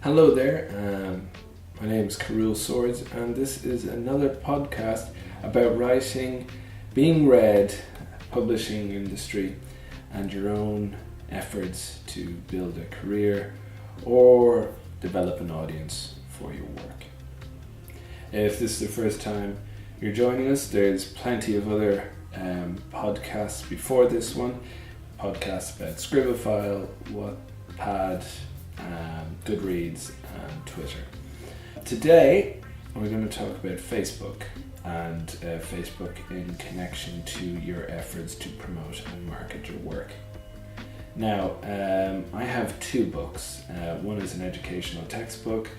Hello there, my name is Carul Swords, and this is another podcast about writing, being read, publishing industry, and your own efforts to build a career or develop an audience for your work. If this is the first time you're joining us, there's plenty of other podcasts before this one, podcasts about Scribophile, Wattpad, Goodreads and Twitter. Today we're going to talk about Facebook and Facebook in connection to your efforts to promote and market your work. Now, I have two books. One is an educational textbook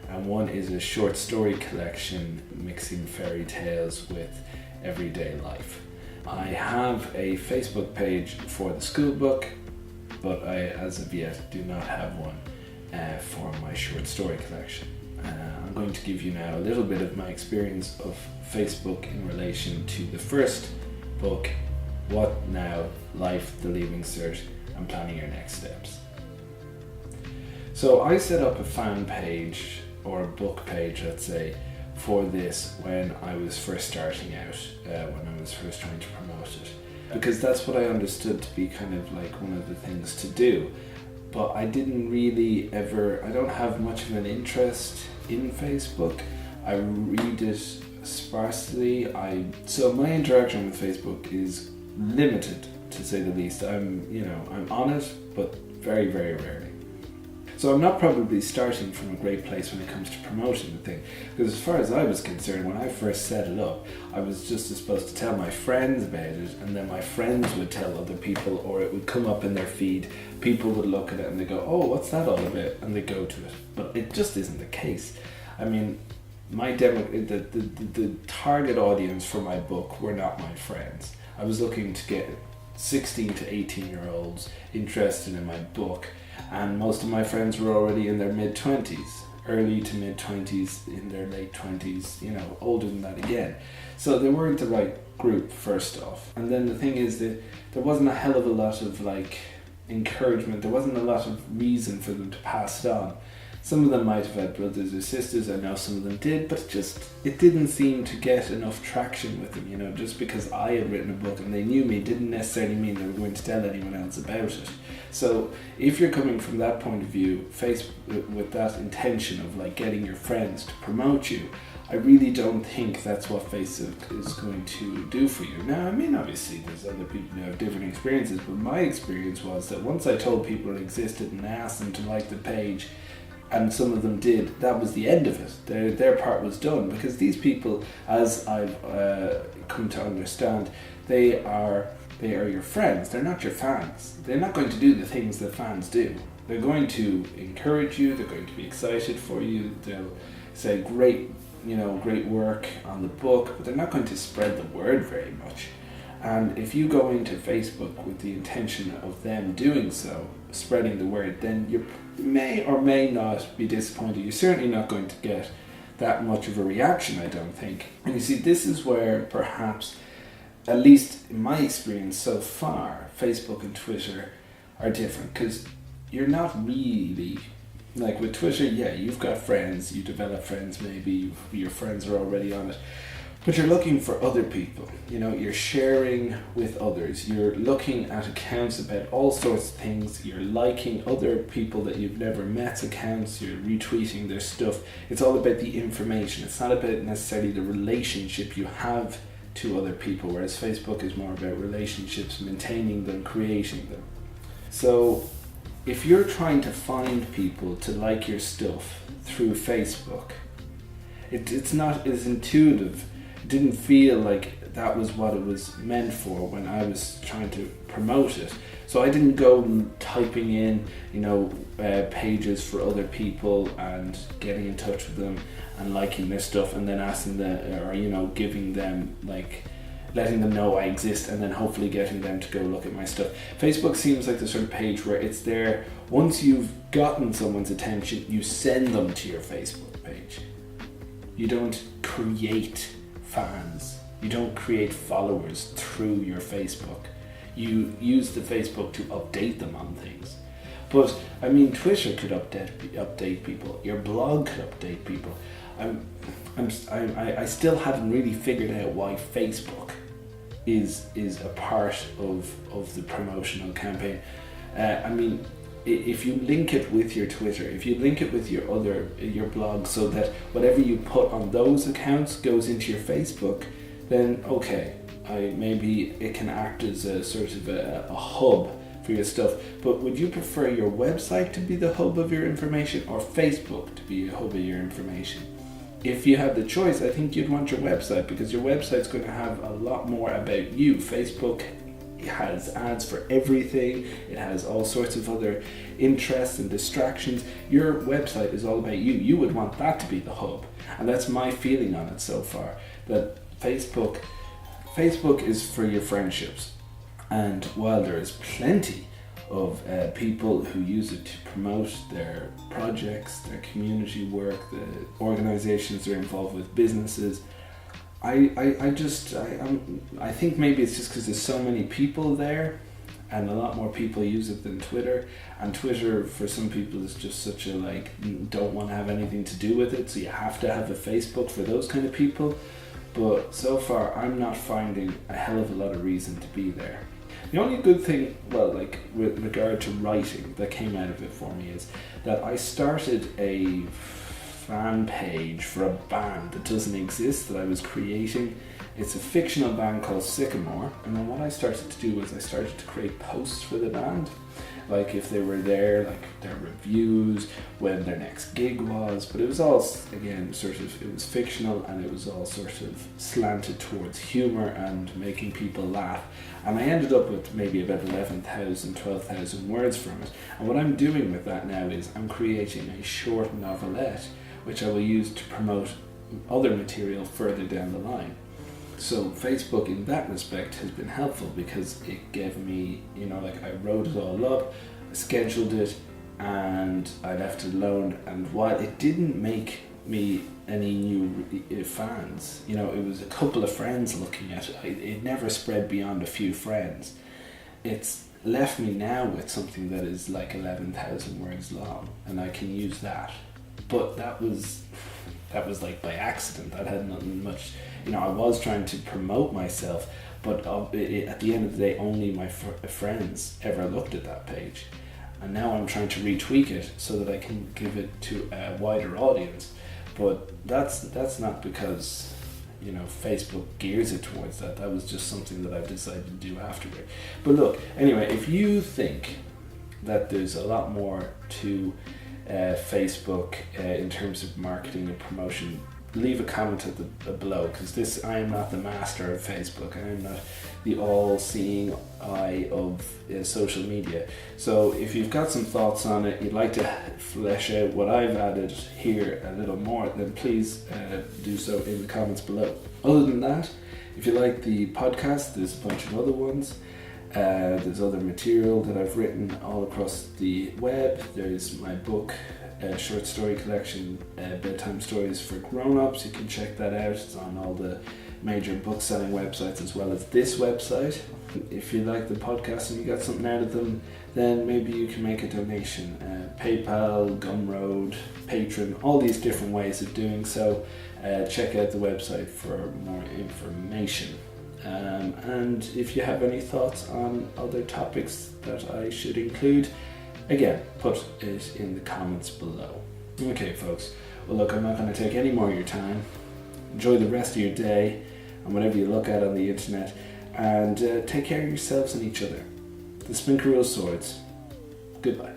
and one is a short story collection mixing fairy tales with everyday life. I have a Facebook page for the school book, but I, as of yet, do not have one for my short story collection. I'm going to give you now a little bit of my experience of Facebook in relation to the first book, What Now? Life, the Leaving Cert, and Planning Your Next Steps. So I set up a fan page, or a book page, let's say, for this when I was first starting out, when I was first trying to promote it. Because that's what I understood to be kind of like one of the things to do. But I didn't really I don't have much of an interest in Facebook. I read it sparsely. So my interaction with Facebook is limited, to say the least. I'm on it, but very, very rarely. So I'm not probably starting from a great place when it comes to promoting the thing, because as far as I was concerned, when I first set it up, I was just supposed to tell my friends about it, and then my friends would tell other people, or it would come up in their feed. People would look at it and they go, "Oh, what's that all about?" and they go to it. But it just isn't the case. I mean, the target audience for my book were not my friends. I was looking to get 16 to 18-year-olds interested in my book, and most of my friends were already in their mid-20s, early to mid-20s, in their late 20s, older than that again. So they weren't the right group, first off. And then the thing is that there wasn't a hell of a lot of encouragement. There wasn't a lot of reason for them to pass it on. Some of them might have had brothers or sisters, I know some of them did, but it didn't seem to get enough traction with them, just because I had written a book and they knew me didn't necessarily mean they were going to tell anyone else about it. So if you're coming from that point of view, with that intention of getting your friends to promote you, I really don't think that's what Facebook is going to do for you. Now, I mean, obviously there's other people who have different experiences, but my experience was that once I told people it existed and asked them to like the page, and some of them did, that was the end of it. Their part was done, because these people, as I've come to understand, they are your friends. They're not your fans. They're not going to do the things that fans do. They're going to encourage you. They're going to be excited for you. They'll say great work on the book, but they're not going to spread the word very much. And if you go into Facebook with the intention of them doing so, spreading the word, then you may or may not be disappointed. You're certainly not going to get that much of a reaction, I don't think. And you see, this is where perhaps, at least in my experience so far, Facebook and Twitter are different, because you're not really, like with Twitter, yeah, you've got friends, you develop friends, maybe your friends are already on it. But you're looking for other people, you're sharing with others, you're looking at accounts about all sorts of things, you're liking other people that you've never met's accounts, you're retweeting their stuff. It's all about the information. It's not about necessarily the relationship you have to other people, whereas Facebook is more about relationships, maintaining them, creating them. So if you're trying to find people to like your stuff through Facebook, it's not as intuitive. It didn't feel like that was what it was meant for when I was trying to promote it. So I didn't go typing in, pages for other people and getting in touch with them and liking their stuff and then asking them, or giving them, letting them know I exist and then hopefully getting them to go look at my stuff. Facebook seems like the sort of page where it's there. Once you've gotten someone's attention, you send them to your Facebook page. You don't create fans. You don't create followers through your Facebook. You use the Facebook to update them on things. But I mean, Twitter could update people. Your blog could update people. I still haven't really figured out why Facebook is a part of the promotional campaign. I mean, if you link it with your Twitter, if you link it with your blog, so that whatever you put on those accounts goes into your Facebook, then okay, maybe it can act as a sort of a hub for your stuff. But would you prefer your website to be the hub of your information, or Facebook to be a hub of your information? If you had the choice, I think you'd want your website, because your website's going to have a lot more about you. Facebook has ads for everything. It has all sorts of other interests and distractions. Your website is all about you. You would want that to be the hub. And that's my feeling on it so far, that Facebook is for your friendships. And while there is plenty of people who use it to promote their projects, their community work, the organizations they're involved with, businesses, I think maybe it's just because there's so many people there, and a lot more people use it than Twitter. And Twitter, for some people, is just such a don't want to have anything to do with it, so you have to have a Facebook for those kind of people. But so far, I'm not finding a hell of a lot of reason to be there. The only good thing, with regard to writing, that came out of it for me is that I started a fan page for a band that doesn't exist, that I was creating. It's a fictional band called Sycamore, and then what I started to do was I started to create posts for the band, like if they were there, like their reviews, when their next gig was, but it was all, again, it was fictional, and it was all sort of slanted towards humour and making people laugh. And I ended up with maybe about 11,000, 12,000 words from it. And what I'm doing with that now is I'm creating a short novelette, which I will use to promote other material further down the line. So Facebook in that respect has been helpful, because it gave me, I wrote it all up, scheduled it, and I left it alone. And while it didn't make me any new fans, it was a couple of friends looking at it. It never spread beyond a few friends. It's left me now with something that is like 11,000 words long, and I can use that. But that was like by accident. That had nothing much. I was trying to promote myself, but at the end of the day, only my friends ever looked at that page. And now I'm trying to retweak it so that I can give it to a wider audience. But that's not because Facebook gears it towards that. That was just something that I've decided to do afterward. But look, anyway, if you think that there's a lot more to Facebook in terms of marketing and promotion, leave a comment at the below, because I am not the master of Facebook. I am not the all-seeing eye of social media. So if you've got some thoughts on it, you'd like to flesh out what I've added here a little more, then please do so in the comments below. Other than that, if you like the podcast, there's a bunch of other ones. There's other material that I've written all across the web. There's my book, short story collection, Bedtime Stories for Grown-Ups. You can check that out. It's on all the major book-selling websites, as well as this website. If you like the podcast and you got something out of them, then maybe you can make a donation. PayPal, Gumroad, Patreon, all these different ways of doing so. Check out the website for more information. And if you have any thoughts on other topics that I should include, again, put it in the comments below. Okay, folks. Well, look, I'm not going to take any more of your time. Enjoy the rest of your day and whatever you look at on the internet, and take care of yourselves and each other. The Spinkeroo Swords. Goodbye.